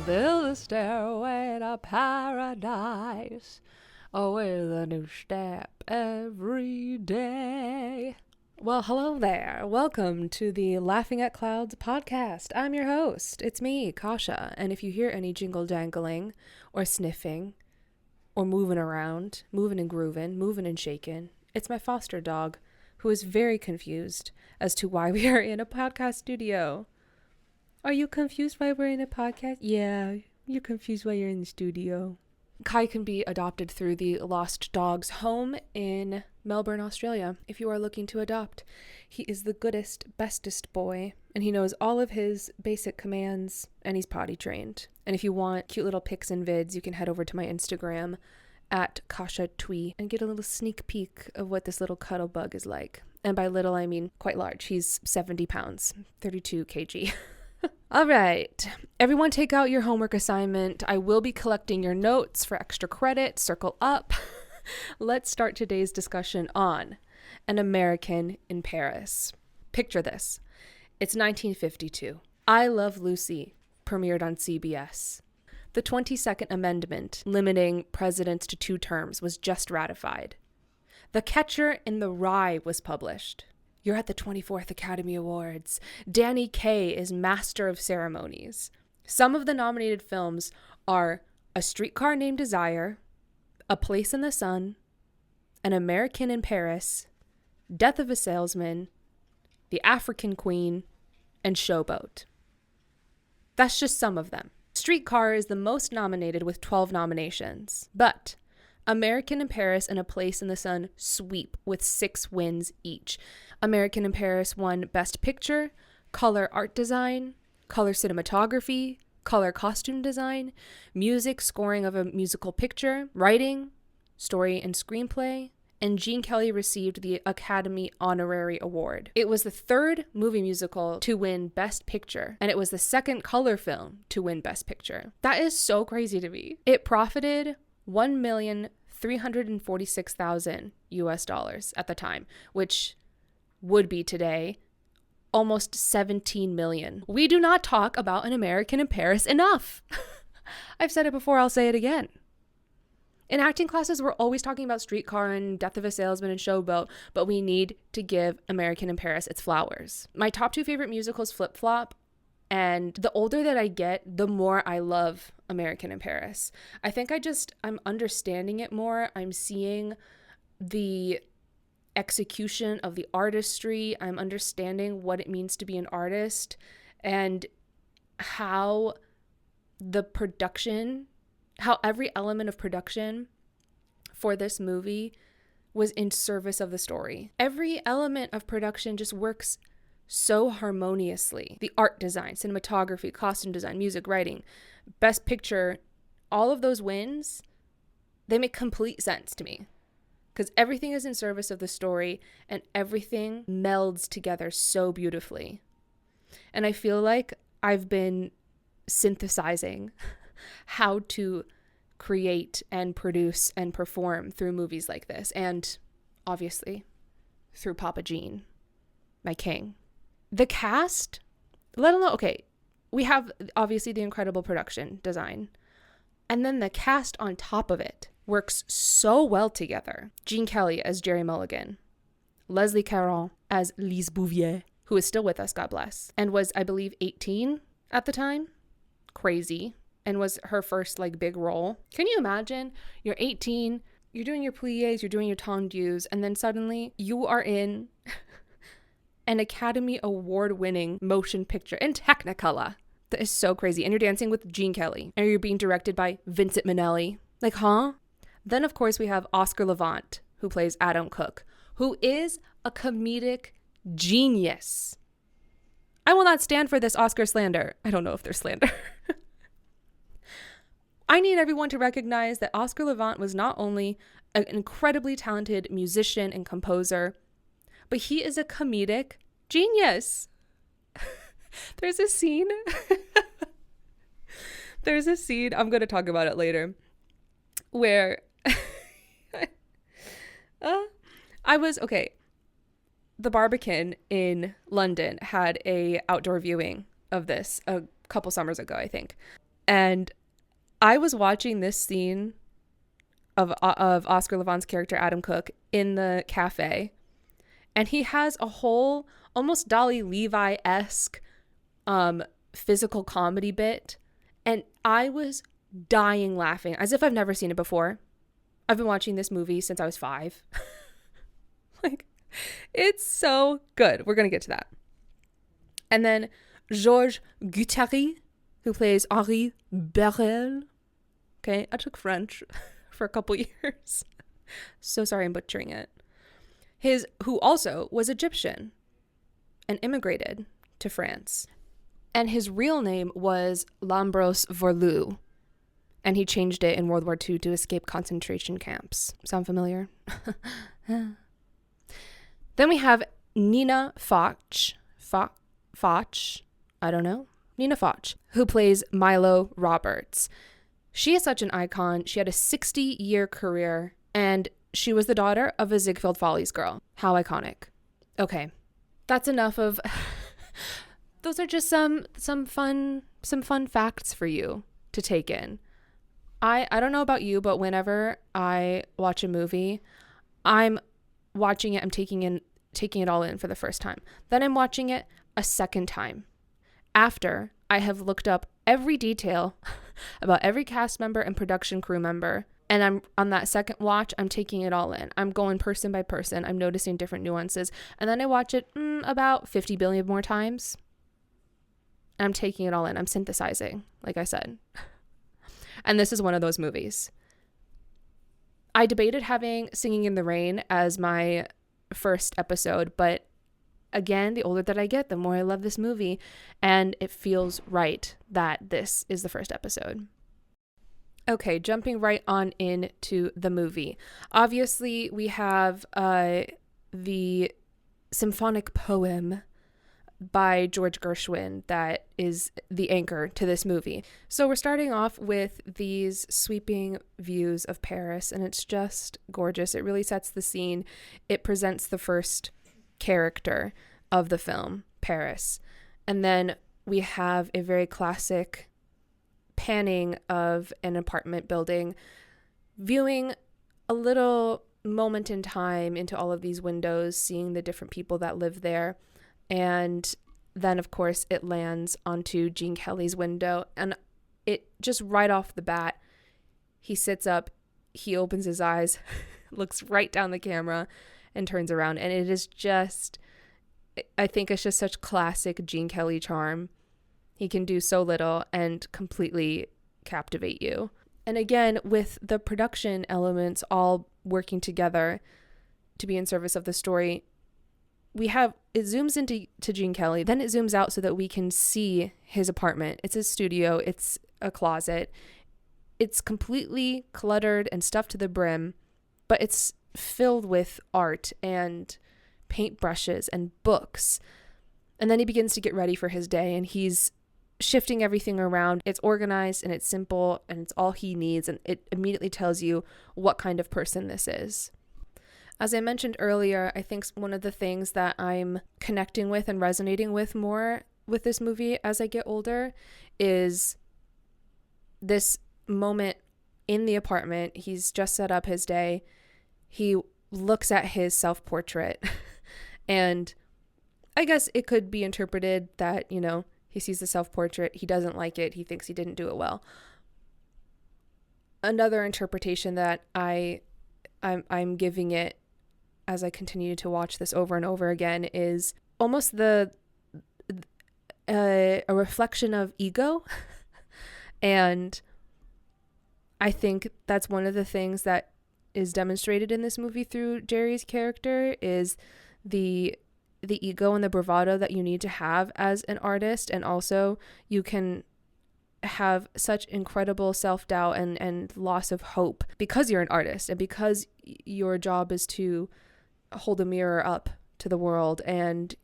build a stairway to paradise. Oh, with a new step every day. Well, hello there. Welcome to the Laughing at Clouds podcast. I'm your host. It's me, Kasia. And if you hear any jingle jangling or sniffing or moving around, moving and grooving, moving and shaking, it's my foster dog who is very confused as to why we are in a podcast studio. Are you confused why we're in a podcast? Yeah, you're confused why you're in the studio. Kai can be adopted through the Lost Dogs home in Melbourne, Australia. If you are looking to adopt, he is the goodest, bestest boy, and he knows all of his basic commands, and he's potty trained. And if you want cute little pics and vids, you can head over to my Instagram at Kasia Twee and get a little sneak peek of what this little cuddle bug is like. And by little, I mean quite large. He's 70 pounds, 32 kg. All right, everyone take out your homework assignment. I will be collecting your notes for extra credit. Circle up. Let's start today's discussion on An American in Paris. Picture this. It's 1952. I Love Lucy premiered on CBS. The 22nd Amendment limiting presidents to 2 terms was just ratified. The Catcher in the Rye was published. You're at the 24th Academy Awards. Danny Kaye is master of ceremonies. Some of the nominated films are A Streetcar Named Desire, A Place in the Sun, An American in Paris, Death of a Salesman, The African Queen, and Showboat. That's just some of them. Streetcar is the most nominated with 12 nominations, but American in Paris and A Place in the Sun sweep with 6 wins each. American in Paris won Best Picture, Color Art Design, Color Cinematography, Color Costume Design, Music Scoring of a Musical Picture, Writing, Story and Screenplay, and Gene Kelly received the Academy Honorary Award. It was the 3rd movie musical to win Best Picture, and it was the 2nd color film to win Best Picture. That is so crazy to me. It profited $1,346,000 US at the time, which would be today almost 17 million. We do not talk about An American in Paris enough. I've said it before, I'll say it again. In acting classes, we're always talking about Streetcar and Death of a Salesman and Showboat, but we need to give American in Paris its flowers. My top 2 favorite musicals flip-flop, and the older that I get, the more I love American in Paris. I think I'm understanding it more. I'm seeing the execution of the artistry. I'm understanding what it means to be an artist and how every element of production for this movie was in service of the story. Every element of production just works so harmoniously. The art design, cinematography, costume design, music, writing, Best Picture, all of those wins, they make complete sense to me because everything is in service of the story and everything melds together so beautifully. And I feel like I've been synthesizing how to create and produce and perform through movies like this, and obviously through Papa Gene, my king. The cast, let alone, okay, we have obviously the incredible production design, and then the cast on top of it works so well together. Gene Kelly as Jerry Mulligan, Leslie Caron as Lise Bouvier, who is still with us, God bless, and was, I believe, 18 at the time. Crazy. And was her first big role. Can you imagine? You're 18, you're doing your pliés, you're doing your tendus, and then suddenly you are in an Academy Award-winning motion picture in Technicolor. That is so crazy. And you're dancing with Gene Kelly. And you're being directed by Vincent Minnelli. Huh? Then, of course, we have Oscar Levant, who plays Adam Cook, who is a comedic genius. I will not stand for this Oscar slander. I don't know if there's slander. I need everyone to recognize that Oscar Levant was not only an incredibly talented musician and composer, but he is a comedic genius. There's a scene, I'm going to talk about it later, where the Barbican in London had a outdoor viewing of this a couple summers ago, I think. And I was watching this scene of Oscar Levant's character Adam Cook in the cafe, and he has a whole almost Dolly Levi-esque physical comedy bit, and I was dying laughing as if I've never seen it before. I've been watching this movie since I was 5. Like, it's so good. We're gonna get to that. And then Georges Guattari, who plays Henri Berel. Okay, I took French for a couple years. So sorry I'm butchering it. Who also was Egyptian and immigrated to France. And his real name was Lambros Vorlou. And he changed it in World War II to escape concentration camps. Sound familiar? Then we have Nina Foch. I don't know. Nina Foch, who plays Milo Roberts. She is such an icon. She had a 60-year career, and she was the daughter of a Ziegfeld Follies girl. How iconic. Okay, that's enough of... Those are just some fun facts for you to take in. I don't know about you, but whenever I watch a movie, I'm watching it, I'm taking it all in for the first time. Then I'm watching it a second time after I have looked up every detail about every cast member and production crew member. And I'm on that second watch, I'm taking it all in. I'm going person by person. I'm noticing different nuances. And then I watch it about 50 billion more times. And I'm taking it all in. I'm synthesizing, like I said. And this is one of those movies. I debated having Singing in the Rain as my first episode, but again, the older that I get, the more I love this movie, and it feels right that this is the first episode. Okay, jumping right on into the movie. Obviously, we have the symphonic poem by George Gershwin that is the anchor to this movie. So we're starting off with these sweeping views of Paris, and it's just gorgeous. It really sets the scene. It presents the first character of the film, Paris. And then we have a very classic panning of an apartment building, viewing a little moment in time into all of these windows, seeing the different people that live there. And then, of course, it lands onto Gene Kelly's window. And it just right off the bat, he sits up, he opens his eyes, looks right down the camera, and turns around. And it is just, I think it's just such classic Gene Kelly charm. He can do so little and completely captivate you. And again, with the production elements all working together to be in service of the story, it zooms into Gene Kelly, then it zooms out so that we can see his apartment. It's his studio, it's a closet. It's completely cluttered and stuffed to the brim, but it's filled with art and paintbrushes and books. And then he begins to get ready for his day, and he's shifting everything around. It's organized and it's simple and it's all he needs, and it immediately tells you what kind of person this is. As I mentioned earlier, I think one of the things that I'm connecting with and resonating with more with this movie as I get older is this moment in the apartment. He's just set up his day. He looks at his self-portrait and I guess it could be interpreted that, he sees the self-portrait, he doesn't like it, he thinks he didn't do it well. Another interpretation that I'm giving it as I continue to watch this over and over again is almost a reflection of ego. And I think that's one of the things that is demonstrated in this movie through Jerry's character is the ego and the bravado that you need to have as an artist. And also you can have such incredible self-doubt and loss of hope because you're an artist and because your job is to hold a mirror up to the world and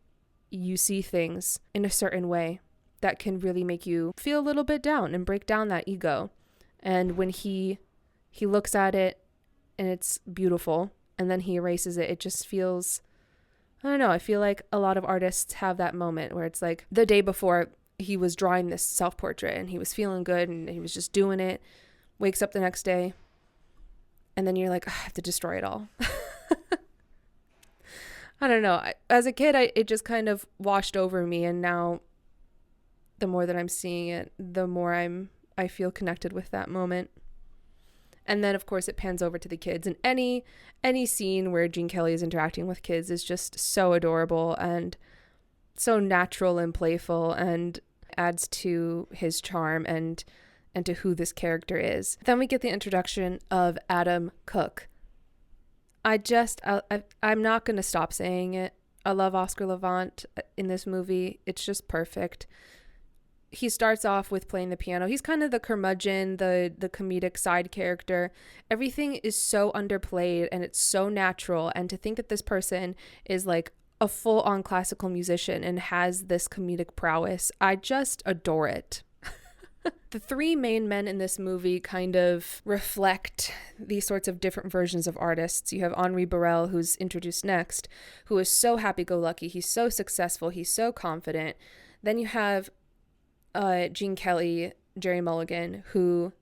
you see things in a certain way that can really make you feel a little bit down and break down that ego. And when he looks at it and it's beautiful and then he erases it, it just feels, I don't know, I feel like a lot of artists have that moment where it's like the day before he was drawing this self-portrait and he was feeling good and he was just doing it, wakes up the next day, and then you're like, I have to destroy it all. I don't know. As a kid, it just kind of washed over me, and now the more that I'm seeing it, the more I feel connected with that moment. And then, of course, it pans over to the kids, and any scene where Gene Kelly is interacting with kids is just so adorable and so natural and playful, and adds to his charm and to who this character is. Then we get the introduction of Adam Cook. I'm not going to stop saying it. I love Oscar Levant in this movie. It's just perfect. He starts off with playing the piano. He's kind of the curmudgeon, the comedic side character. Everything is so underplayed and it's so natural. And to think that this person is like a full-on classical musician and has this comedic prowess, I just adore it. The three main men in this movie kind of reflect these sorts of different versions of artists. You have Henri Borel, who's introduced next, who is so happy-go-lucky. He's so successful. He's so confident. Then you have Gene Kelly, Jerry Mulligan, who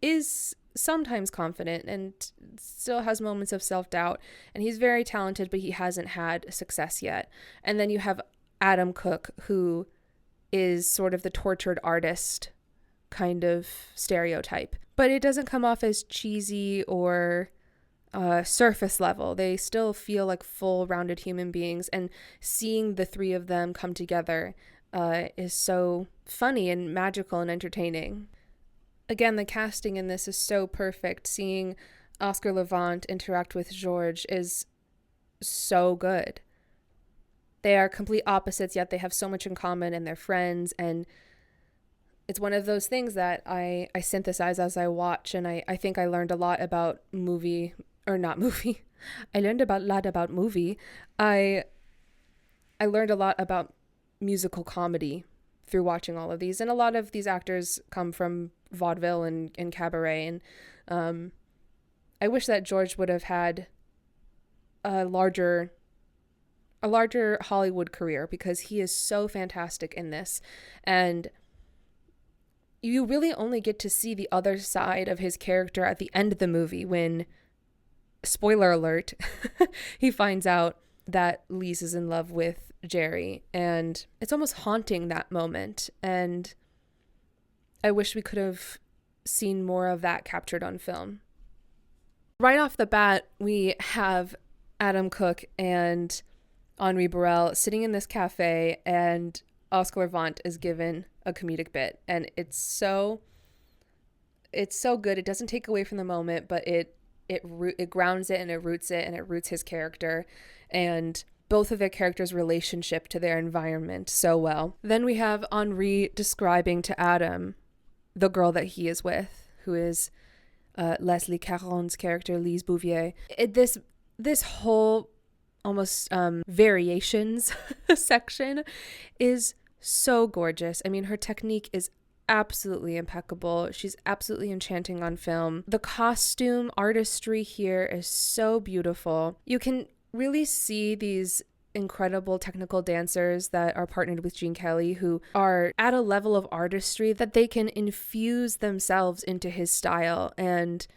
is sometimes confident and still has moments of self-doubt. And he's very talented, but he hasn't had success yet. And then you have Adam Cook, who is sort of the tortured artist kind of stereotype, but it doesn't come off as cheesy or surface level. They still feel like full rounded human beings, and seeing the three of them come together is so funny and magical and entertaining. Again, the casting in this is so perfect. Seeing Oscar Levant interact with George is so good. They are complete opposites, yet they have so much in common, and they're friends, and it's one of those things that I synthesize as I watch, and I think I learned a lot about I learned a lot about movie. I learned a lot about musical comedy through watching all of these, and a lot of these actors come from vaudeville and cabaret, and I wish that George would have had a larger Hollywood career, because he is so fantastic in this, and you really only get to see the other side of his character at the end of the movie when, spoiler alert, he finds out that Lise is in love with Jerry, and it's almost haunting, that moment, and I wish we could have seen more of that captured on film. Right off the bat, we have Adam Cook and Henri Borel sitting in this cafe, and Oscar Levant is given a comedic bit, and it's so good. It doesn't take away from the moment, but it grounds it, and it roots it, and it roots his character and both of their characters' relationship to their environment so well. Then we have Henri describing to Adam the girl that he is with, who is Leslie Caron's character, Lise Bouvier. This whole almost variations section is so gorgeous. I mean, her technique is absolutely impeccable. She's absolutely enchanting on film. The costume artistry here is so beautiful. You can really see these incredible technical dancers that are partnered with Gene Kelly, who are at a level of artistry that they can infuse themselves into his style, and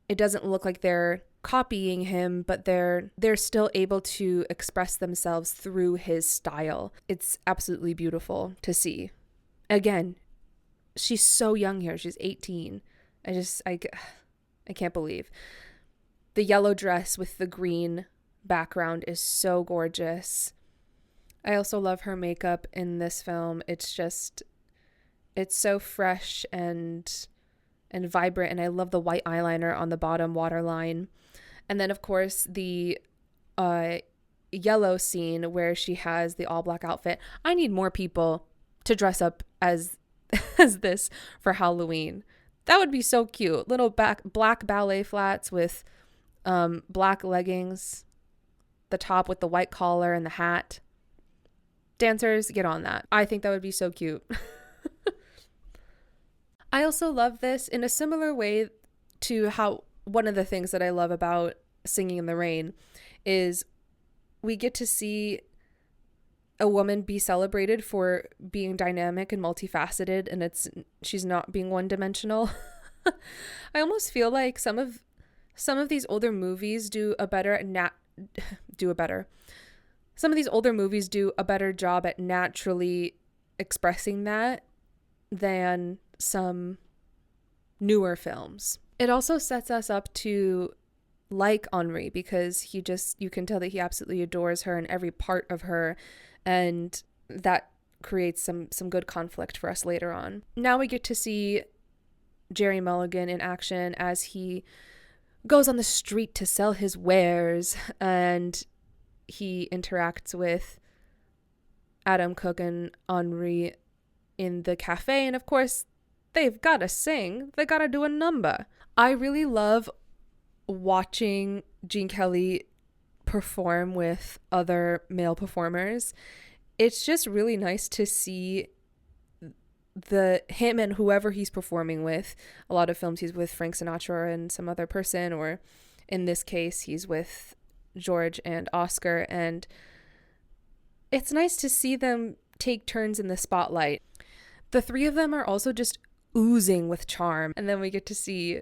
it doesn't look like they're copying him, but they're still able to express themselves through his style. It's absolutely beautiful to see. Again, she's so young here. She's 18. I can't believe. The yellow dress with the green background is so gorgeous. I also love her makeup in this film. It's so fresh and vibrant, and I love the white eyeliner on the bottom waterline. And then, of course, the yellow scene where she has the all-black outfit. I need more people to dress up as this for Halloween. That would be so cute. Little black ballet flats with black leggings, the top with the white collar and the hat. Dancers, get on that. I think that would be so cute. I also love this in a similar way to how one of the things that I love about Singing in the Rain is we get to see a woman be celebrated for being dynamic and multifaceted, and she's not being one-dimensional. I almost feel like some of these older movies do a better some of these older movies do a better job at naturally expressing that than some newer films. It also sets us up to like Henri, because you can tell that he absolutely adores her and every part of her, and that creates some good conflict for us later on. Now we get to see Jerry Mulligan in action as he goes on the street to sell his wares, and he interacts with Adam Cook and Henri in the cafe, and of course they've got to sing, they got to do a number. I really love watching Gene Kelly perform with other male performers. It's just really nice to see him and whoever he's performing with. A lot of films he's with Frank Sinatra and some other person, or in this case he's with George and Oscar, and it's nice to see them take turns in the spotlight. The three of them are also just oozing with charm, and then we get to see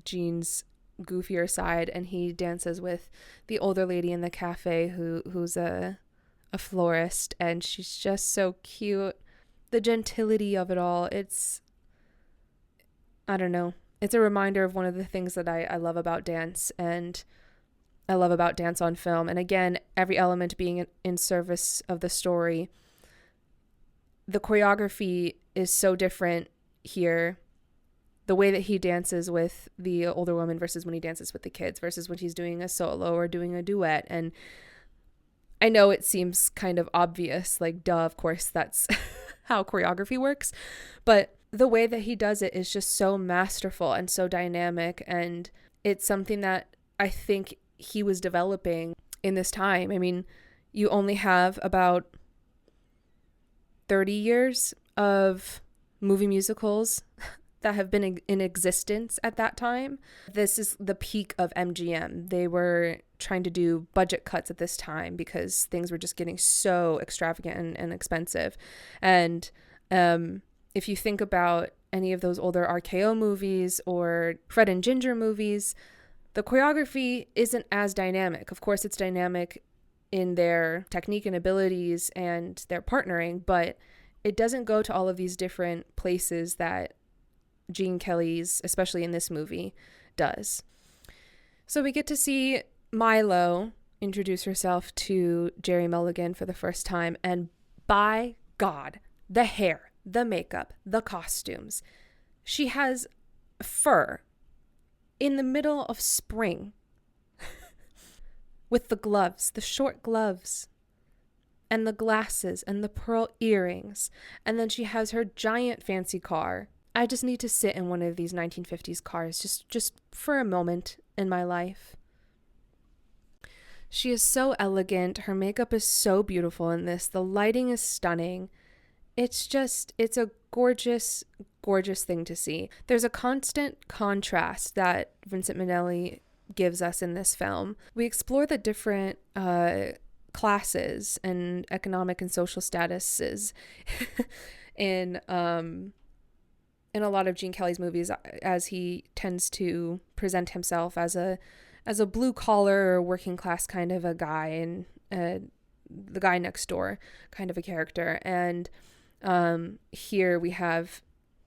Gene's goofier side, and he dances with the older lady in the cafe who's a florist, and she's just so cute. The gentility of it all, I don't know, it's a reminder of one of the things that I love about dance, and I love about dance on film. And again, every element being in service of the story. The choreography is so different here. The way that he dances with the older woman versus when he dances with the kids versus when he's doing a solo or doing a duet. And I know it seems kind of obvious, like, duh, of course, that's how choreography works. But the way that he does it is just so masterful and so dynamic. And it's something that I think he was developing in this time. I mean, you only have about 30 years of movie musicals that have been in existence at that time. This is the peak of MGM. They were trying to do budget cuts at this time because things were just getting so extravagant and expensive. And if you think about any of those older RKO movies or Fred and Ginger movies, the choreography isn't as dynamic. Of course, it's dynamic in their technique and abilities and their partnering, but it doesn't go to all of these different places that Gene Kelly's, especially in this movie, does. So we get to see Milo introduce herself to Jerry Mulligan for the first time, and by God, the hair, the makeup, the costumes. She has fur in the middle of spring with the gloves, the short gloves, and the glasses and the pearl earrings, and then she has her giant fancy car. I just need to sit in one of these 1950s cars just for a moment in my life. She is so elegant. Her makeup is so beautiful in this. The lighting is stunning. It's a gorgeous, gorgeous thing to see. There's a constant contrast that Vincent Minnelli gives us in this film. We explore the different classes and economic and social statuses in a lot of Gene Kelly's movies, as he tends to present himself as a blue collar or working class kind of a guy, and the guy next door kind of a character. And here we have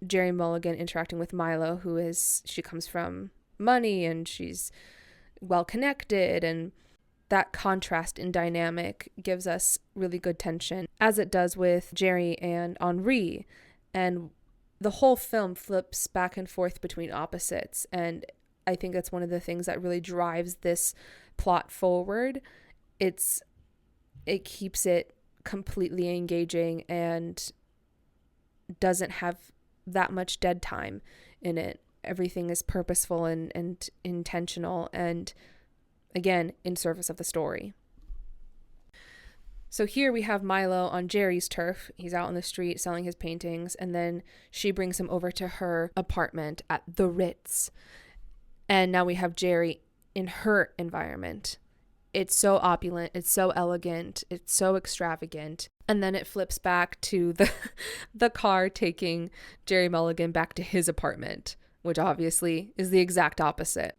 Jerry Mulligan interacting with Milo, she comes from money and she's well connected, and that contrast in dynamic gives us really good tension, as it does with Jerry and Henri. And the whole film flips back and forth between opposites, and I think that's one of the things that really drives this plot forward. It keeps it completely engaging and doesn't have that much dead time in it. Everything is purposeful and intentional, and again, in service of the story. So here we have Milo on Jerry's turf. He's out on the street selling his paintings, and then she brings him over to her apartment at the Ritz. And now we have Jerry in her environment. it's so opulent, it's so elegant, it's so extravagant. And then it flips back to the car taking Jerry Mulligan back to his apartment, which obviously is the exact opposite.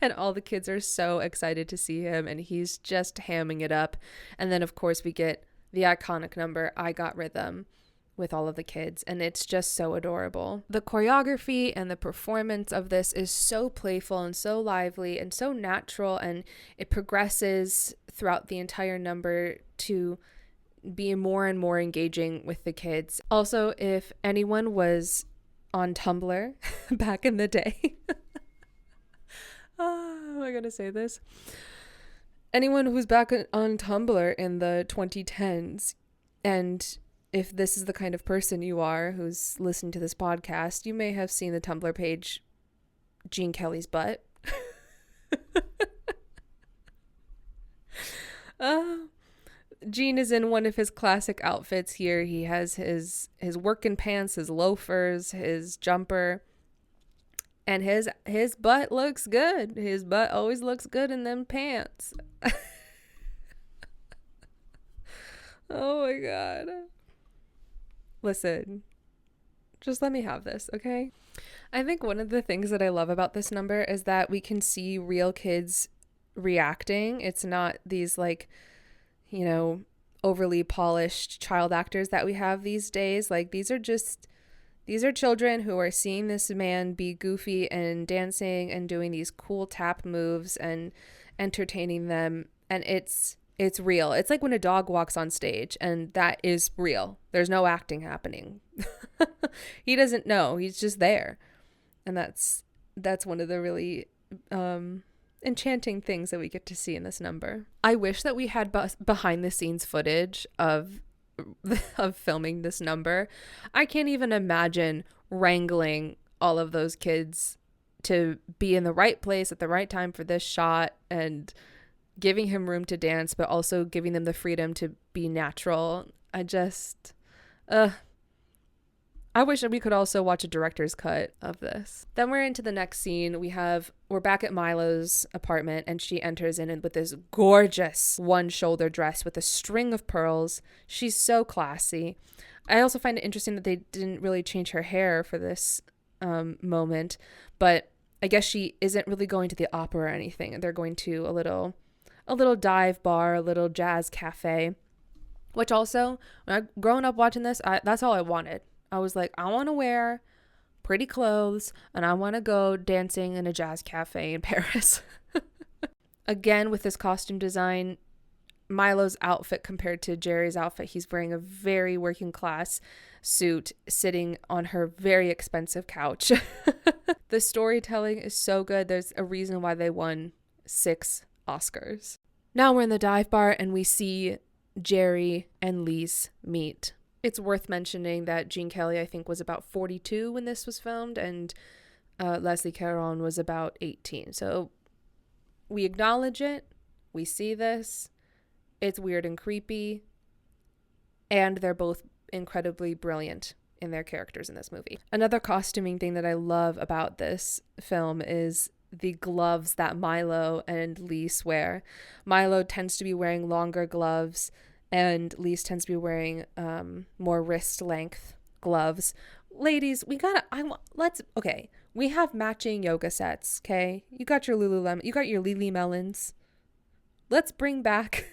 And all the kids are so excited to see him, and he's just hamming it up. And then, of course, we get the iconic number, I Got Rhythm, with all of the kids, and it's just so adorable. The choreography and the performance of this is so playful and so lively and so natural, and it progresses throughout the entire number to be more and more engaging with the kids. Also, if anyone was on Tumblr back in the day, how am I gonna say this? Anyone who's back on Tumblr in the 2010s, and if this is the kind of person you are who's listening to this podcast, you may have seen the Tumblr page Gene Kelly's butt. Gene is in one of his classic outfits here. He has his working pants, his loafers, his jumper, and his butt looks good. His butt always looks good in them pants. Oh my God. Listen, just let me have this, okay? I think one of the things that I love about this number is that we can see real kids reacting. It's not these like, you know, overly polished child actors that we have these days. Like, these are children who are seeing this man be goofy and dancing and doing these cool tap moves and entertaining them. And it's real. It's like when a dog walks on stage, and that is real. There's no acting happening. He doesn't know. He's just there. And that's one of the really enchanting things that we get to see in this number. I wish that we had behind the scenes footage of filming this number. I can't even imagine wrangling all of those kids to be in the right place at the right time for this shot, and giving him room to dance, but also giving them the freedom to be natural. I wish that we could also watch a director's cut of this. Then we're into the next scene. We're back at Milo's apartment, and she enters in with this gorgeous one-shoulder dress with a string of pearls. She's so classy. I also find it interesting that they didn't really change her hair for this moment, but I guess she isn't really going to the opera or anything. They're going to a little dive bar, a little jazz cafe, which also, when I growing up watching this, that's all I wanted. I was like, I want to wear pretty clothes, and I want to go dancing in a jazz cafe in Paris. Again, with this costume design, Milo's outfit compared to Jerry's outfit, he's wearing a very working class suit sitting on her very expensive couch. The storytelling is so good. There's a reason why they won 6 Oscars. Now we're in the dive bar, and we see Jerry and Lise meet. It's worth mentioning that Gene Kelly, I think, was about 42 when this was filmed, and Leslie Caron was about 18. So we acknowledge it. We see this. It's weird and creepy. And they're both incredibly brilliant in their characters in this movie. Another costuming thing that I love about this film is the gloves that Milo and Lise wear. Milo tends to be wearing longer gloves, and Lise tends to be wearing more wrist length gloves. Ladies, we have matching yoga sets, okay? You got your Lululemon, you got your Lily Melons. Let's bring back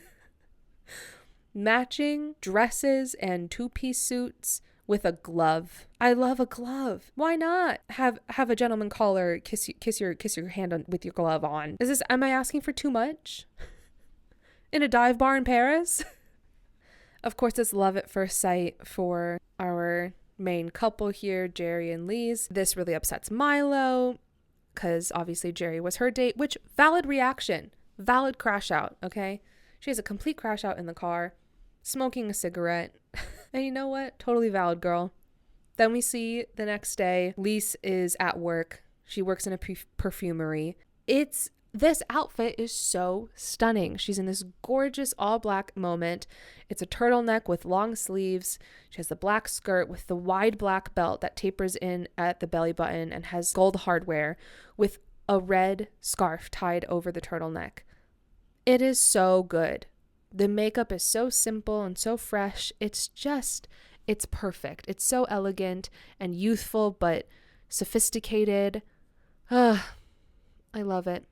matching dresses and 2-piece suits with a glove. I love a glove. Why not have a gentleman caller kiss your hand with your glove on? Am I asking for too much? In a dive bar in Paris? Of course, it's love at first sight for our main couple here, Jerry and Lise. This really upsets Milo because obviously Jerry was her date, which valid reaction, valid crash out, okay? She has a complete crash out in the car, smoking a cigarette. And you know what? Totally valid, girl. Then we see the next day, Lise is at work. She works in a perfumery. This outfit is so stunning. She's in this gorgeous all black moment. It's a turtleneck with long sleeves. She has the black skirt with the wide black belt that tapers in at the belly button and has gold hardware with a red scarf tied over the turtleneck. It is so good. The makeup is so simple and so fresh. It's perfect. It's so elegant and youthful, but sophisticated. I love it.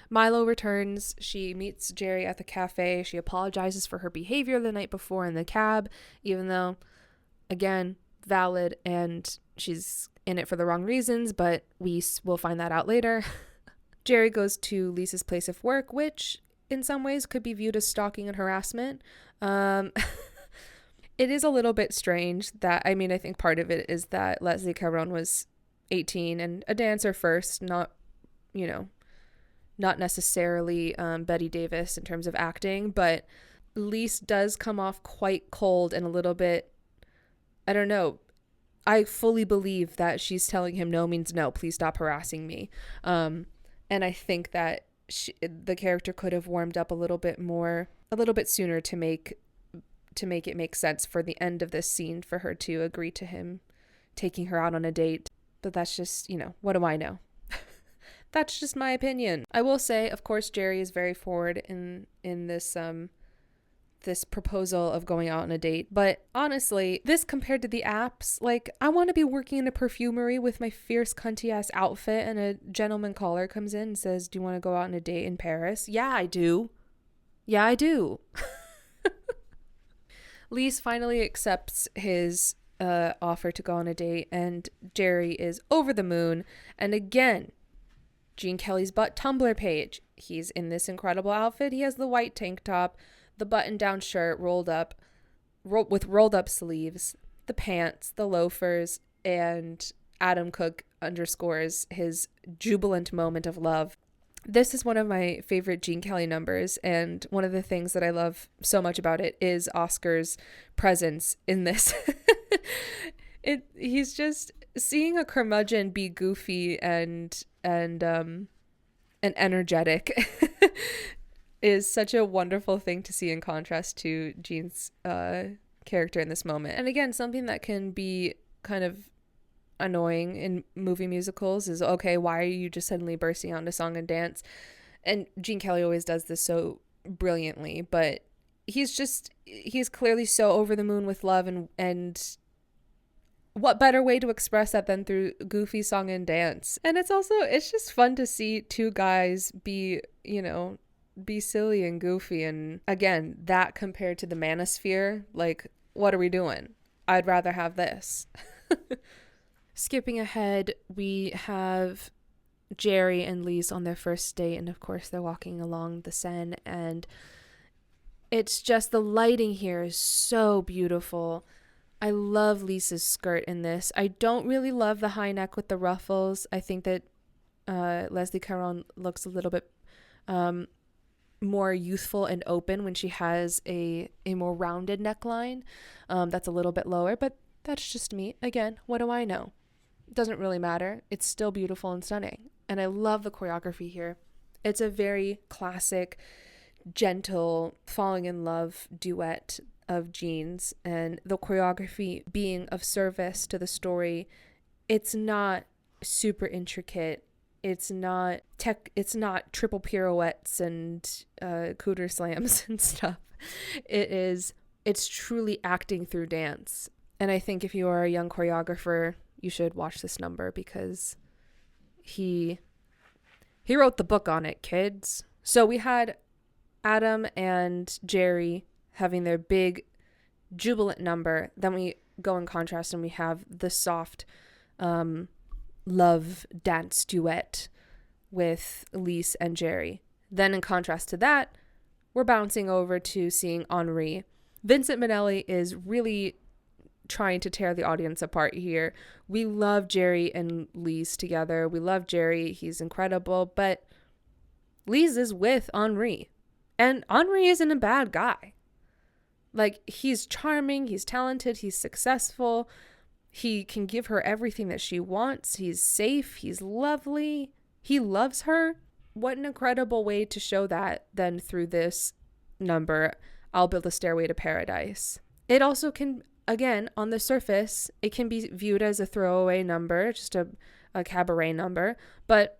Milo returns. She meets Jerry at the cafe. She apologizes for her behavior the night before in the cab, even though, again, valid, and she's in it for the wrong reasons, but we will find that out later. Jerry goes to Lisa's place of work, which in some ways could be viewed as stalking and harassment. It is a little bit strange that, I think part of it is that Leslie Caron was 18 and a dancer first, not necessarily Betty Davis in terms of acting, but Lise does come off quite cold and a little bit, I don't know. I fully believe that she's telling him no means no, please stop harassing me. And I think that the character could have warmed up a little bit sooner to make it make sense for the end of this scene for her to agree to him taking her out on a date. But that's just, what do I know? That's just my opinion. I will say, of course, Jerry is very forward in this proposal of going out on a date. But honestly, this compared to the apps, like, I want to be working in a perfumery with my fierce cunty ass outfit and a gentleman caller comes in and says, do you want to go out on a date in Paris? Yeah, I do. Lise finally accepts his offer to go on a date, and Jerry is over the moon. And again, Gene Kelly's butt Tumblr page. He's in this incredible outfit. He has the white tank top, the button-down shirt with rolled-up sleeves, the pants, the loafers, and Adam Cook underscores his jubilant moment of love. This is one of my favorite Gene Kelly numbers, and one of the things that I love so much about it is Oscar's presence in this. He's just seeing a curmudgeon be goofy and energetic is such a wonderful thing to see in contrast to Gene's character in this moment. And again, something that can be kind of annoying in movie musicals is, okay, why are you just suddenly bursting out into song and dance? And Gene Kelly always does this so brilliantly, but he's clearly so over the moon with love, and what better way to express that than through goofy song and dance? And it's just fun to see two guys be silly and goofy. And again, that compared to the manosphere, like, what are we doing? I'd rather have this. Skipping ahead, we have Jerry and Lise on their first date, and of course they're walking along the Seine, and it's just, the lighting here is so beautiful. I love Lisa's skirt in this. I don't really love the high neck with the ruffles. I think that Leslie Caron looks a little bit more youthful and open when she has a more rounded neckline that's a little bit lower, but that's just me. Again, what do I know? It doesn't really matter. It's still beautiful and stunning. And I love the choreography here. It's a very classic, gentle, falling in love duet of Gene's, and the choreography being of service to the story. It's not super intricate. It's not triple pirouettes and cooter slams and stuff. It's truly acting through dance. And I think if you are a young choreographer, you should watch this number, because he wrote the book on it, kids. So we had Adam and Jerry having their big jubilant number. Then we go in contrast and we have the soft love dance duet with Lise and Jerry. Then in contrast to that, we're bouncing over to seeing Henri. Vincent Minnelli is really trying to tear the audience apart here. We love Jerry and Lise together. We love Jerry. He's incredible. But Lise is with Henri. And Henri isn't a bad guy. Like, he's charming, he's talented, he's successful, he can give her everything that she wants, he's safe, he's lovely, he loves her. What an incredible way to show that than through this number, I'll Build a Stairway to Paradise. It also can, again, on the surface, it can be viewed as a throwaway number, just a cabaret number, but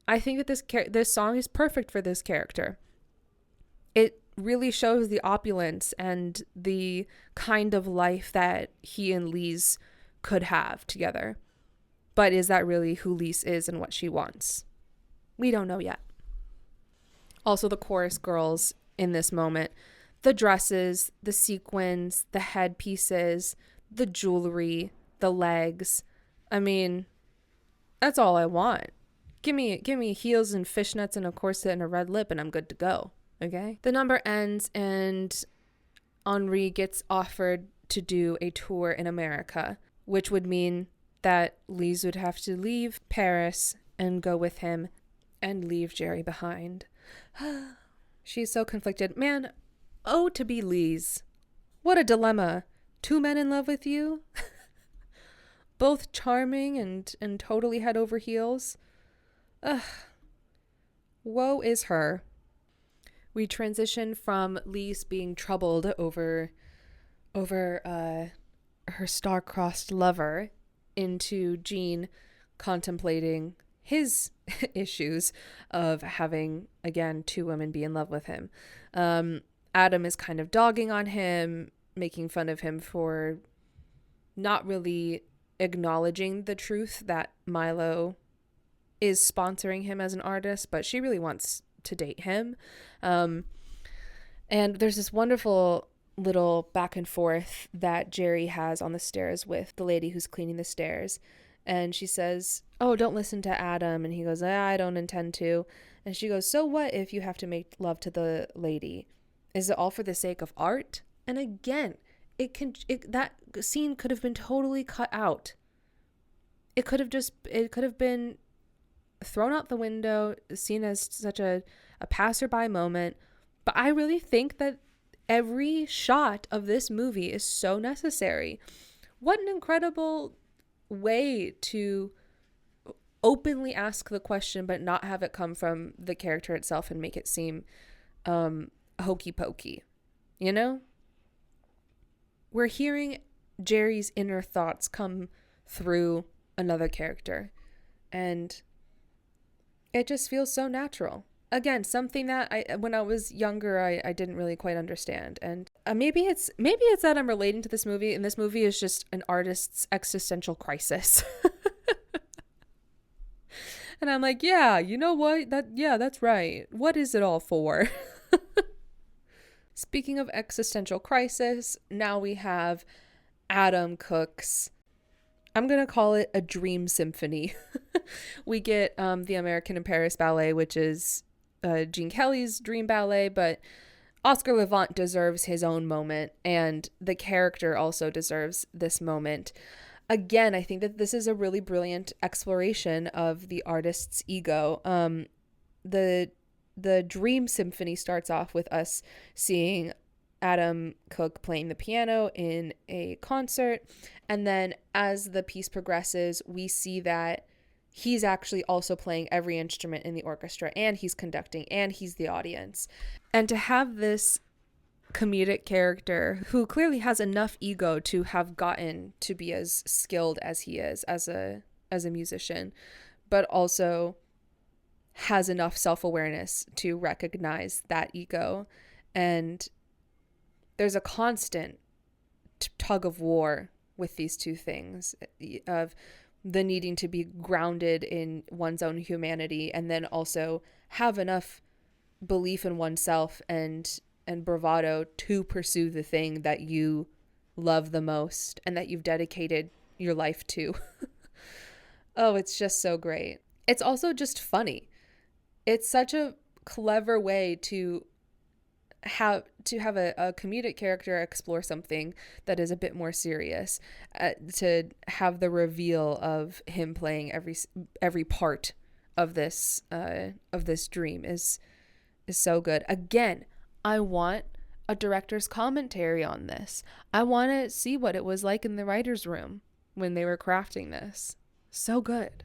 I think that this song is perfect for this character. It really shows the opulence and the kind of life that he and Lise could have together. But is that really who Lise is and what she wants? We don't know yet. Also, the chorus girls in this moment, the dresses, the sequins, the headpieces, the jewelry, the legs. I mean, that's all I want. Give me heels and fishnets and a corset and a red lip and I'm good to go. Okay? The number ends and Henri gets offered to do a tour in America, which would mean that Lise would have to leave Paris and go with him and leave Jerry behind. She's so conflicted. Man, oh, to be Lise. What a dilemma. 2 men in love with you? Both charming and totally head over heels. Ugh. Woe is her. We transition from Lise being troubled over her star-crossed lover into Jean contemplating his issues of having, again, 2 women be in love with him. Adam is kind of dogging on him, making fun of him for not really acknowledging the truth that Milo is sponsoring him as an artist, but she really wants to date him. And there's this wonderful little back and forth that Jerry has on the stairs with the lady who's cleaning the stairs. And she says, oh, don't listen to Adam. And he goes, I don't intend to. And she goes, so what if you have to make love to the lady? Is it all for the sake of art? And again, that scene could have been totally cut out. It could have been thrown out the window, seen as such a passerby moment. But I really think that every shot of this movie is so necessary. What an incredible way to openly ask the question but not have it come from the character itself and make it seem hokey pokey, you know? We're hearing Jerry's inner thoughts come through another character, and it just feels so natural. Again, something that when I was younger, I didn't really quite understand. And maybe it's that I'm relating to this movie, and this movie is just an artist's existential crisis. And I'm like, yeah, you know what? That's right. What is it all for? Speaking of existential crisis, now we have Adam Cook's, I'm going to call it a dream symphony. We get the American in Paris ballet, which is Gene Kelly's dream ballet, but Oscar Levant deserves his own moment, and the character also deserves this moment. Again, I think that this is a really brilliant exploration of the artist's ego. The dream symphony starts off with us seeing Adam Cook playing the piano in a concert, and then as the piece progresses, we see that he's actually also playing every instrument in the orchestra, and he's conducting, and he's the audience. And to have this comedic character who clearly has enough ego to have gotten to be as skilled as he is as a musician, but also has enough self-awareness to recognize that ego. And there's a constant tug of war with these two things of the needing to be grounded in one's own humanity, and then also have enough belief in oneself and bravado to pursue the thing that you love the most and that you've dedicated your life to. Oh, it's just so great. It's also just funny. It's such a clever way to have a comedic character explore something that is a bit more serious, to have the reveal of him playing every part of this dream is so good. Again, I want a director's commentary on this. I want to see what it was like in the writer's room when they were crafting this. So good.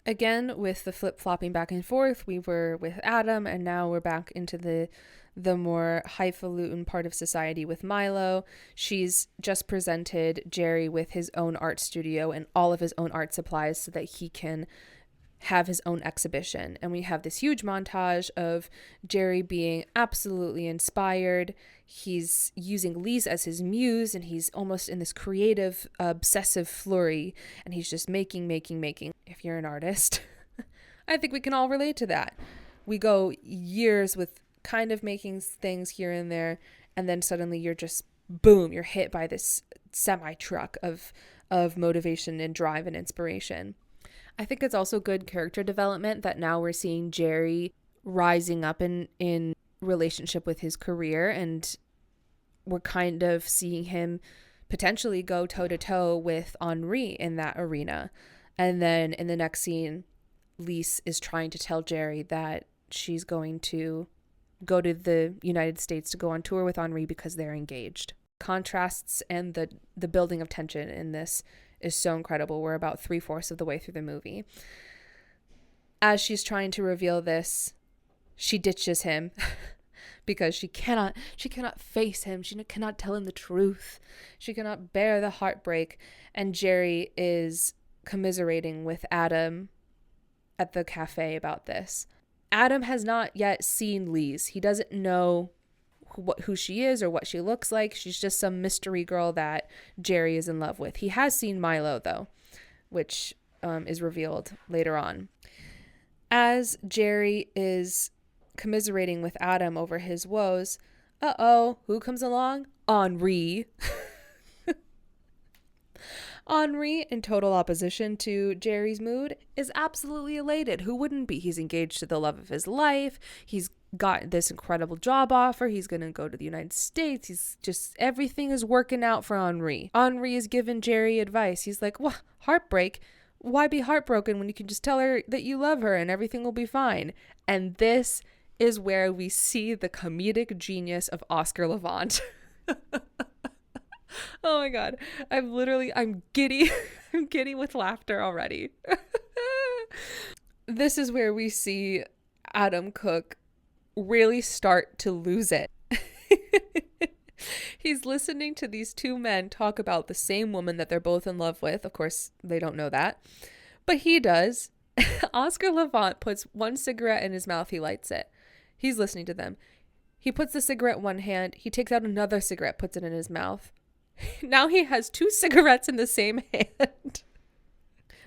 Again, with the flip-flopping back and forth, we were with Adam, and now we're back into the more highfalutin part of society with Milo. She's just presented Jerry with his own art studio and all of his own art supplies so that he can have his own exhibition. And we have this huge montage of Jerry being absolutely inspired. He's using Lise as his muse, and he's almost in this creative, obsessive flurry, and he's just making. If you're an artist, I think we can all relate to that. We go years with kind of making things here and there, and then suddenly you're just, boom, you're hit by this semi-truck of motivation and drive and inspiration. I think it's also good character development that now we're seeing Jerry rising up in relationship with his career, and we're kind of seeing him potentially go toe-to-toe with Henri in that arena. And then in the next scene, Lise is trying to tell Jerry that she's going to go to the United States to go on tour with Henri because they're engaged. Contrasts and the building of tension in this is so incredible. We're about 3/4 of the way through the movie. As she's trying to reveal this, she ditches him because she cannot face him. She cannot tell him the truth. She cannot bear the heartbreak. And Jerry is commiserating with Adam at the cafe about this. Adam has not yet seen Lise. He doesn't know who she is or what she looks like. She's just some mystery girl that Jerry is in love with. He has seen Milo, though, which is revealed later on. As Jerry is commiserating with Adam over his woes, who comes along? Henri. Henri, in total opposition to Jerry's mood, is absolutely elated. Who wouldn't be? He's engaged to the love of his life. He's got this incredible job offer. He's going to go to the United States. He's just, everything is working out for Henri. Henri is giving Jerry advice. He's like, what? Heartbreak? Why be heartbroken when you can just tell her that you love her and everything will be fine? And this is where we see the comedic genius of Oscar Levant. Oh my God. I'm giddy. I'm giddy with laughter already. This is where we see Adam Cook really start to lose it. He's listening to these two men talk about the same woman that they're both in love with. Of course, they don't know that, but he does. Oscar Levant puts one cigarette in his mouth. He lights it. He's listening to them. He puts the cigarette in one hand. He takes out another cigarette, puts it in his mouth. Now he has 2 cigarettes in the same hand.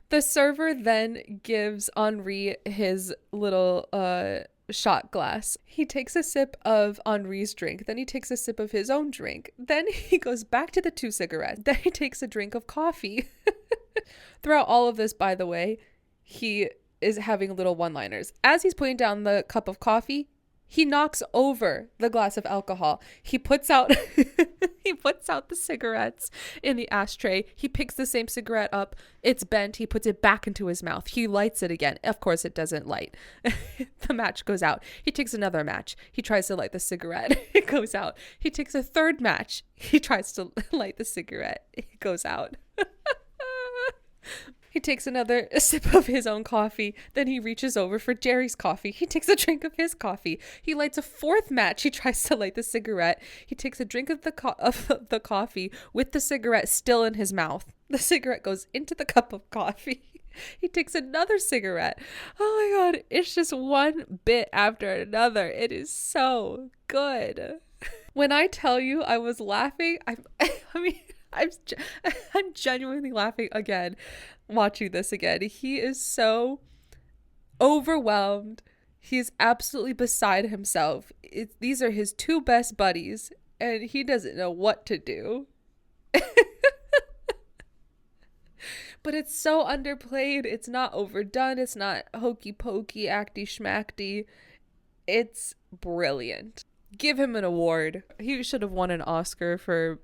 The server then gives Henri his little shot glass. He takes a sip of Henri's drink. Then he takes a sip of his own drink. Then he goes back to the 2 cigarettes. Then he takes a drink of coffee. Throughout all of this, by the way, he is having little one-liners. As he's putting down the cup of coffee, he knocks over the glass of alcohol. He puts out the cigarettes in the ashtray. He picks the same cigarette up. It's bent. He puts it back into his mouth. He lights it again. Of course, it doesn't light. The match goes out. He takes another match. He tries to light the cigarette. It goes out. He takes a third match. He tries to light the cigarette. It goes out. He takes another sip of his own coffee. Then he reaches over for Jerry's coffee. He takes a drink of his coffee. He lights a fourth match. He tries to light the cigarette. He takes a drink of the coffee with the cigarette still in his mouth. The cigarette goes into the cup of coffee. He takes another cigarette. Oh my God. It's just one bit after another. It is so good. When I tell you I was laughing, I'm genuinely laughing again, watching this again. He is so overwhelmed. He's absolutely beside himself. These are his 2 best buddies, and he doesn't know what to do. But it's so underplayed. It's not overdone. It's not hokey pokey, acty schmackty. It's brilliant. Give him an award. He should have won an Oscar for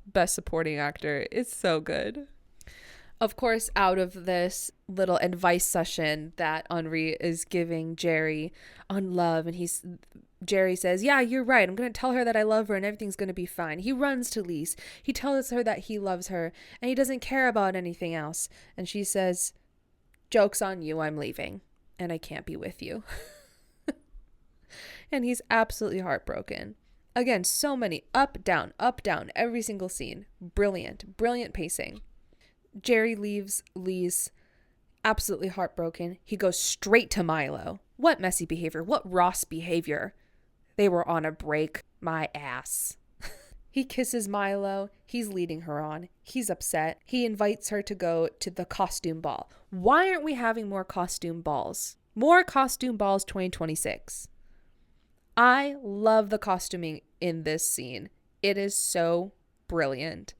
Best Supporting Actor. It's so good. Of course, out of this little advice session that Henri is giving Jerry on love, and Jerry says, yeah, you're right. I'm going to tell her that I love her and everything's going to be fine. He runs to Lise. He tells her that he loves her and he doesn't care about anything else. And she says, joke's on you. I'm leaving and I can't be with you. And he's absolutely heartbroken. Again, so many up, down, every single scene. Brilliant pacing. Jerry leaves Lise absolutely heartbroken. He goes straight to Milo. What messy behavior. What Ross behavior. They were on a break. My ass. He kisses Milo. He's leading her on. He's upset. He invites her to go to the costume ball. Why aren't we having more costume balls? More costume balls 2026. I love the costuming in this scene. It is so brilliant.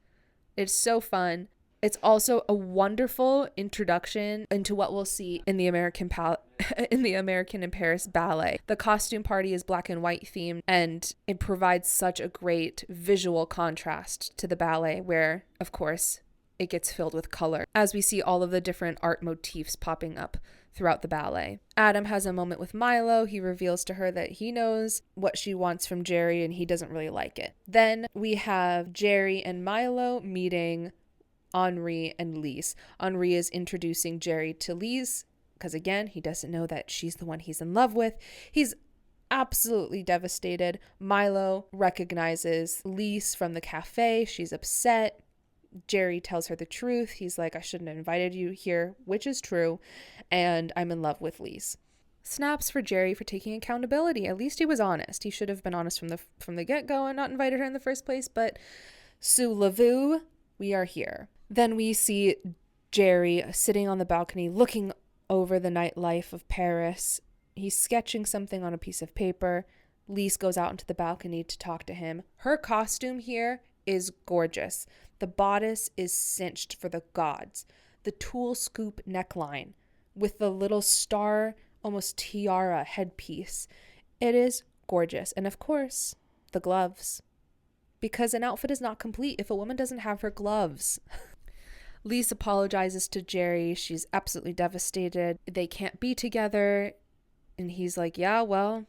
It's so fun. It's also a wonderful introduction into what we'll see in the American in Paris ballet. The costume party is black and white themed, and it provides such a great visual contrast to the ballet, where, of course, it gets filled with color as we see all of the different art motifs popping up throughout the ballet. Adam has a moment with Milo. He reveals to her that he knows what she wants from Jerry and he doesn't really like it. Then we have Jerry and Milo meeting Henri and Lise. Henri is introducing Jerry to Lise because, again, he doesn't know that she's the one he's in love with. He's absolutely devastated. Milo recognizes Lise from the cafe. She's upset. Jerry tells her the truth. He's like, I shouldn't have invited you here, which is true, and I'm in love with Lise. Snaps for Jerry for taking accountability. At least he was honest. He should have been honest from the get-go and not invited her in the first place, but sous la vu, we are here. Then we see Jerry sitting on the balcony looking over the nightlife of Paris. He's sketching something on a piece of paper. Lise goes out into the balcony to talk to him. Her costume here is gorgeous. The bodice is cinched for the gods. The tulle scoop neckline with the little star, almost tiara headpiece. It is gorgeous. And of course, the gloves. Because an outfit is not complete if a woman doesn't have her gloves. Lise apologizes to Jerry. She's absolutely devastated. They can't be together. And he's like, yeah, well,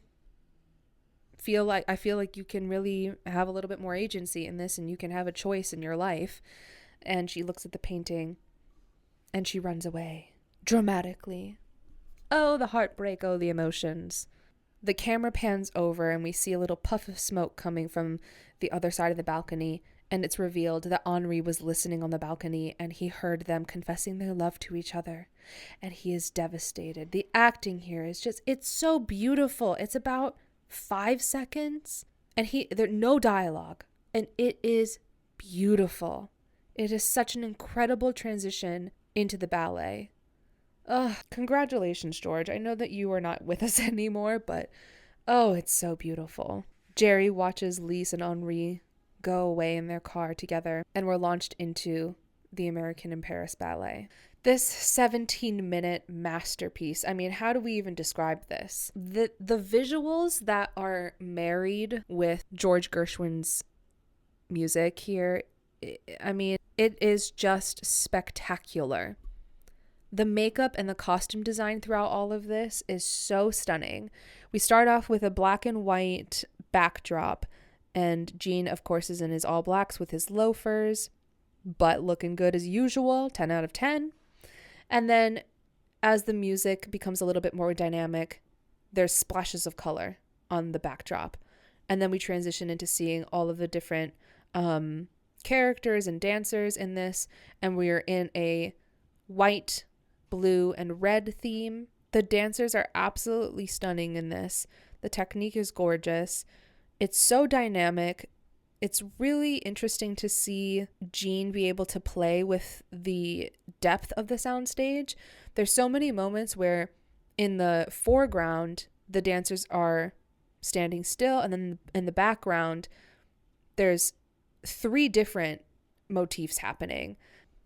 I feel like you can really have a little bit more agency in this and you can have a choice in your life. And she looks at the painting and she runs away dramatically. Oh, the heartbreak. Oh, the emotions. The camera pans over and we see a little puff of smoke coming from the other side of the balcony, and it's revealed that Henri was listening on the balcony and he heard them confessing their love to each other, and he is devastated. The acting here is it's so beautiful. It's about 5 seconds and there's no dialogue, and it is beautiful. It is such an incredible transition into the ballet. Congratulations, George. I know that you are not with us anymore, but it's so beautiful. Jerry watches Lise and Henri go away in their car together, and we're launched into the American in Paris ballet. This 17-minute masterpiece. I mean, how do we even describe this? The visuals that are married with George Gershwin's music here, I mean, it is just spectacular. The makeup and the costume design throughout all of this is so stunning. We start off with a black and white backdrop, and Gene, of course, is in his all blacks with his loafers, but looking good as usual, 10 out of 10. And then as the music becomes a little bit more dynamic, there's splashes of color on the backdrop. And then we transition into seeing all of the different characters and dancers in this, and we are in a white, blue, and red theme. The dancers are absolutely stunning in this. The technique is gorgeous. It's so dynamic. It's really interesting to see Gene be able to play with the depth of the soundstage. There's so many moments where in the foreground, the dancers are standing still, and then in the background, there's 3 different motifs happening.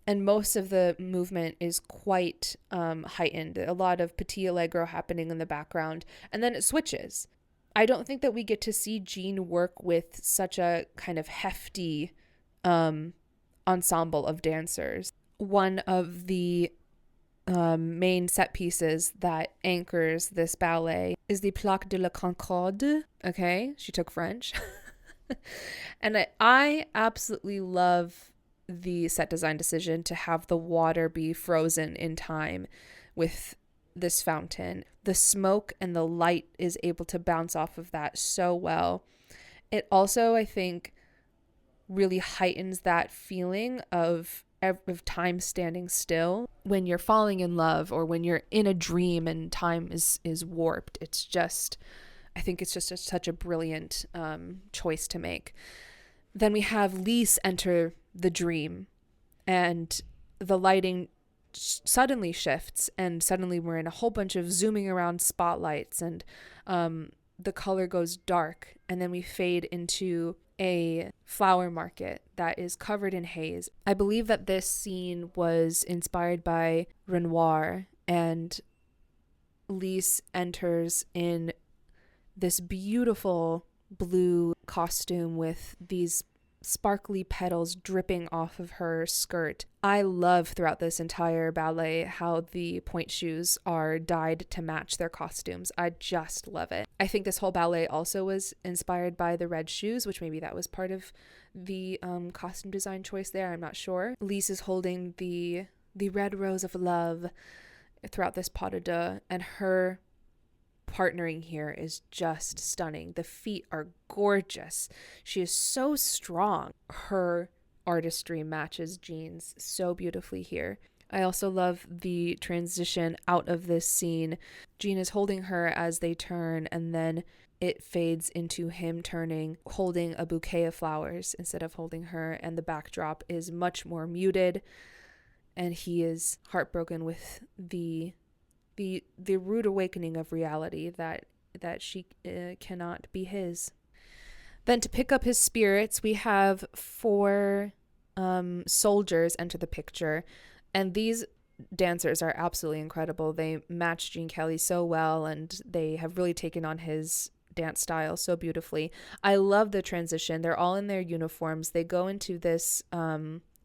And most of the movement is quite heightened. A lot of petit allegro happening in the background. And then it switches. I don't think that we get to see Gene work with such a kind of hefty ensemble of dancers. One of the main set pieces that anchors this ballet is the Plaque de la Concorde. Okay, she took French. And I absolutely love the set design decision to have the water be frozen in time with this fountain. The smoke and the light is able to bounce off of that so well. It also, I think, really heightens that feeling of of time standing still when you're falling in love or when you're in a dream and time is warped. It's just, I think it's just such a brilliant choice to make. Then we have Lys enter the dream, and the lighting suddenly shifts, and suddenly we're in a whole bunch of zooming around spotlights, and the color goes dark, and then we fade into a flower market that is covered in haze. I believe that this scene was inspired by Renoir, and Lys enters in this beautiful blue costume with these sparkly petals dripping off of her skirt. I love throughout this entire ballet how the point shoes are dyed to match their costumes. I just love it. I think this whole ballet also was inspired by the red shoes, which maybe that was part of the costume design choice there. I'm not sure. Lys is holding the red rose of love throughout this pas de deux, and her partnering here is just stunning. The feet are gorgeous. She is so strong. Her artistry matches Jean's so beautifully here. I also love the transition out of this scene. Jean is holding her as they turn, and then it fades into him turning, holding a bouquet of flowers instead of holding her, and the backdrop is much more muted, and he is heartbroken with the rude awakening of reality that she cannot be his. Then to pick up his spirits, we have 4 soldiers enter the picture, and these dancers are absolutely incredible. They match Gene Kelly so well, and they have really taken on his dance style so beautifully. I love the transition. They're all in their uniforms. They go into this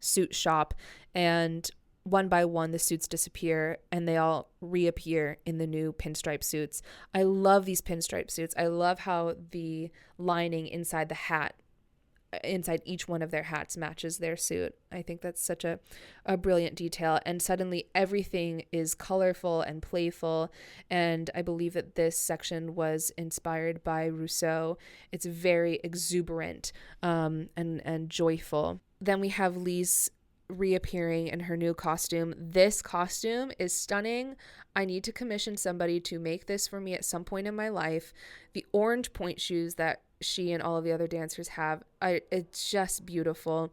suit shop, and one by one the suits disappear and they all reappear in the new pinstripe suits. I love these pinstripe suits. I love how the lining inside the hat, inside each one of their hats, matches their suit. I think that's such a brilliant detail, and suddenly everything is colorful and playful, and I believe that this section was inspired by Rousseau. It's very exuberant and joyful. Then we have Lys reappearing in her new costume. This costume is stunning. I need to commission somebody to make this for me at some point in my life. The orange point shoes that she and all of the other dancers have, it's just beautiful.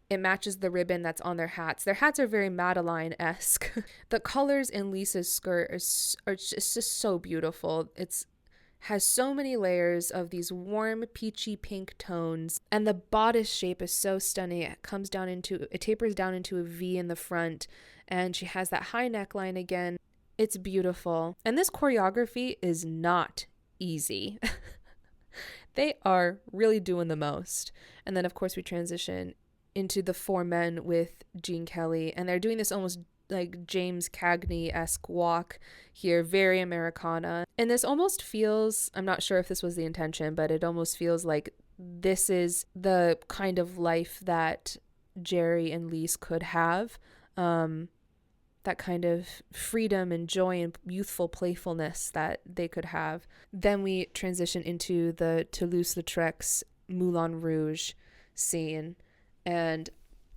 It matches the ribbon that's on their hats. Their hats are very Madeline-esque. The colors in Lisa's skirt are just so beautiful. It's has so many layers of these warm peachy pink tones, and the bodice shape is so stunning. It tapers down into a V in the front, and she has that high neckline again. It's beautiful, and this choreography is not easy. They are really doing the most. And then of course we transition into the 4 men with Gene Kelly, and they're doing this almost like James Cagney-esque walk here, very Americana. And this almost feels, I'm not sure if this was the intention, but it almost feels like this is the kind of life that Jerry and Lys could have. That kind of freedom and joy and youthful playfulness that they could have. Then we transition into the Toulouse-Lautrec's Moulin Rouge scene, and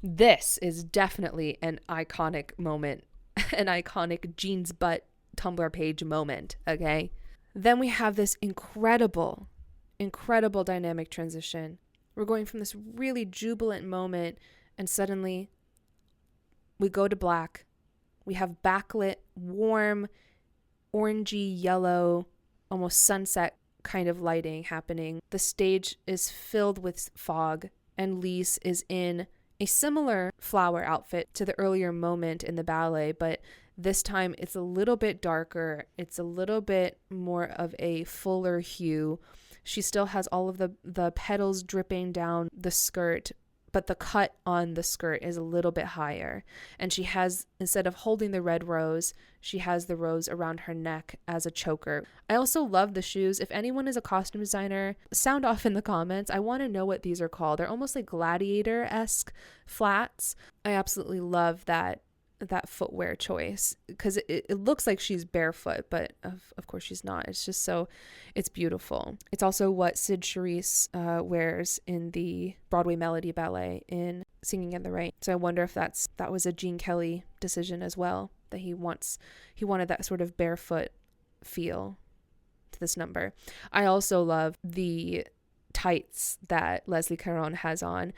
this is definitely an iconic moment, an iconic Jean's butt Tumblr page moment, okay? Then we have this incredible dynamic transition. We're going from this really jubilant moment, and suddenly we go to black. We have backlit, warm, orangey yellow, almost sunset kind of lighting happening. The stage is filled with fog, and Lys is in a similar flower outfit to the earlier moment in the ballet, but this time it's a little bit darker. It's a little bit more of a fuller hue. She still has all of the petals dripping down the skirt, but the cut on the skirt is a little bit higher. And she has, instead of holding the red rose, she has the rose around her neck as a choker. I also love the shoes. If anyone is a costume designer, sound off in the comments. I want to know what these are called. They're almost like gladiator-esque flats. I absolutely love that footwear choice, because it looks like she's barefoot, but of course she's not. It's just it's beautiful. It's also what Sid Charisse wears in the Broadway Melody Ballet in Singing in the Rain. So I wonder if that was a Gene Kelly decision as well, that he wanted that sort of barefoot feel to this number. I also love the tights that Leslie Caron has on.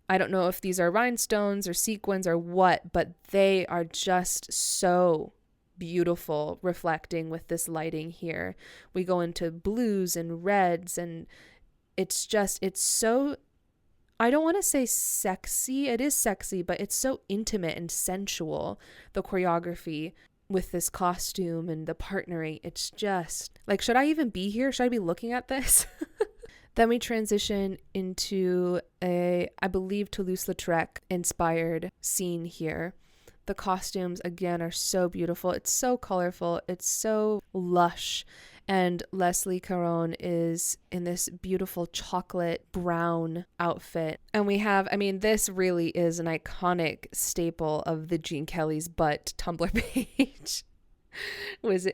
I don't know if these are rhinestones or sequins or what, but they are just so beautiful, reflecting with this lighting here. We go into blues and reds, and it's so, I don't want to say sexy. It is sexy, but it's so intimate and sensual, the choreography with this costume and the partnering. It's just like, should I even be here? Should I be looking at this? Then we transition into I believe, Toulouse-Lautrec inspired scene here. The costumes, again, are so beautiful. It's so colorful. It's so lush. And Leslie Caron is in this beautiful chocolate brown outfit. And we have, this really is an iconic staple of the Gene Kelly's Butt Tumblr page.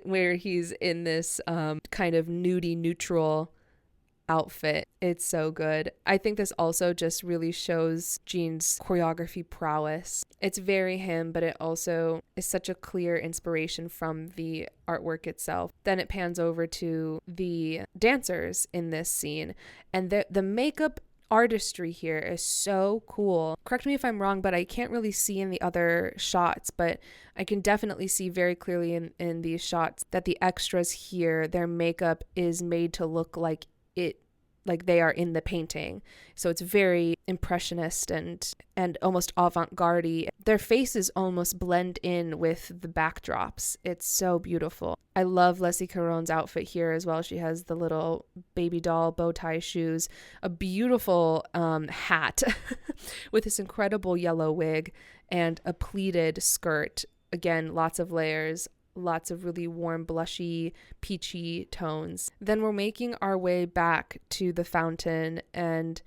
Where he's in this kind of nudie neutral outfit. It's so good. I think this also just really shows Gene's choreography prowess. It's very him, but it also is such a clear inspiration from the artwork itself. Then it pans over to the dancers in this scene, and the makeup artistry here is so cool. Correct me if I'm wrong, but I can't really see in the other shots, but I can definitely see very clearly in these shots that the extras here, their makeup is made to look like they are in the painting. So it's very impressionist and almost avant-garde. Their faces almost blend in with the backdrops. It's so beautiful. I love Leslie Caron's outfit here as well. She has the little baby doll bow tie shoes, a beautiful hat with this incredible yellow wig, and a pleated skirt. Again, lots of layers. Lots of really warm, blushy, peachy tones. Then we're making our way back to the fountain, and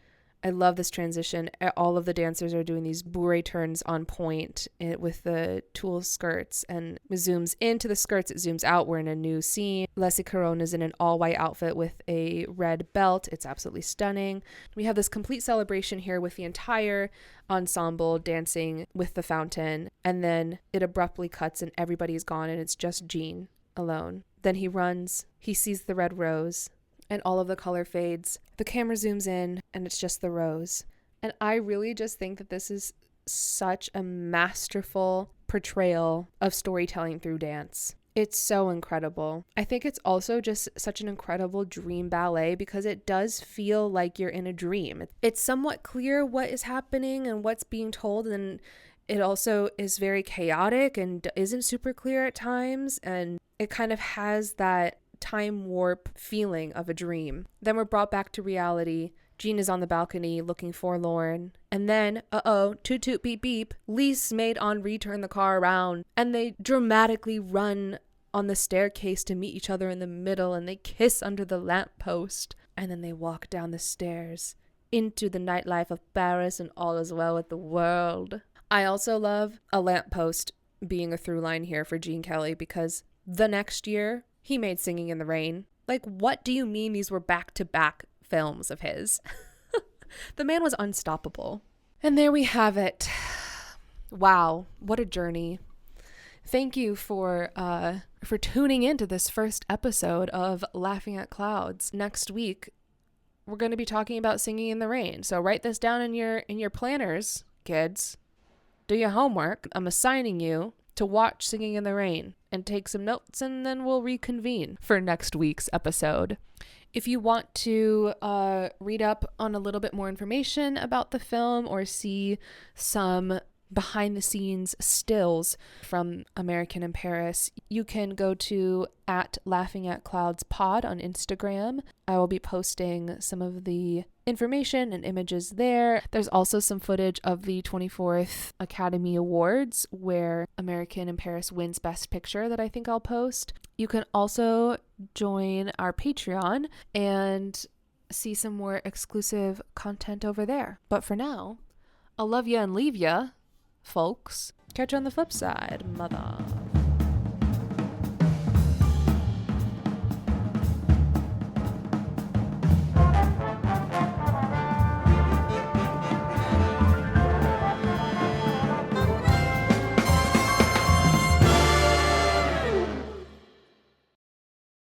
I love this transition. All of the dancers are doing these bourrée turns on point with the tulle skirts, and it zooms into the skirts, it zooms out. We're in a new scene. Leslie Caron is in an all-white outfit with a red belt. It's absolutely stunning. We have this complete celebration here with the entire ensemble dancing with the fountain, and then it abruptly cuts and everybody's gone, and it's just Gene alone. Then he runs, he sees the red rose, and all of the color fades. The camera zooms in, and it's just the rose. And I really just think that this is such a masterful portrayal of storytelling through dance. It's so incredible. I think it's also just such an incredible dream ballet because it does feel like you're in a dream. It's somewhat clear what is happening and what's being told, and it also is very chaotic and isn't super clear at times, and it kind of has that time warp feeling of a dream. Then we're brought back to reality. Gene is on the balcony looking forlorn, and then, toot toot beep beep, Lise made Henri turn the car around, and they dramatically run on the staircase to meet each other in the middle, and they kiss under the lamppost, and then they walk down the stairs into the nightlife of Paris, and all is well with the world. I also love a lamppost being a through line here for Gene Kelly, because the next year he made Singing in the Rain. Like, what do you mean these were back-to-back films of his? The man was unstoppable. And there we have it. Wow, what a journey. Thank you for tuning into this first episode of Laughing at Clouds. Next week, we're going to be talking about Singing in the Rain. So write this down in your planners, kids. Do your homework. I'm assigning you to watch Singing in the Rain and take some notes, and then we'll reconvene for next week's episode. If you want to read up on a little bit more information about the film or see some behind the scenes stills from American in Paris, you can go to @LaughingAtCloudsPod on Instagram. I will be posting some of the information and images there. There's also some footage of the 24th Academy Awards where American in Paris wins Best Picture that I think I'll post. You can also join our Patreon and see some more exclusive content over there. But for now, I'll love ya and leave ya, folks. Catch you on the flip side, mother.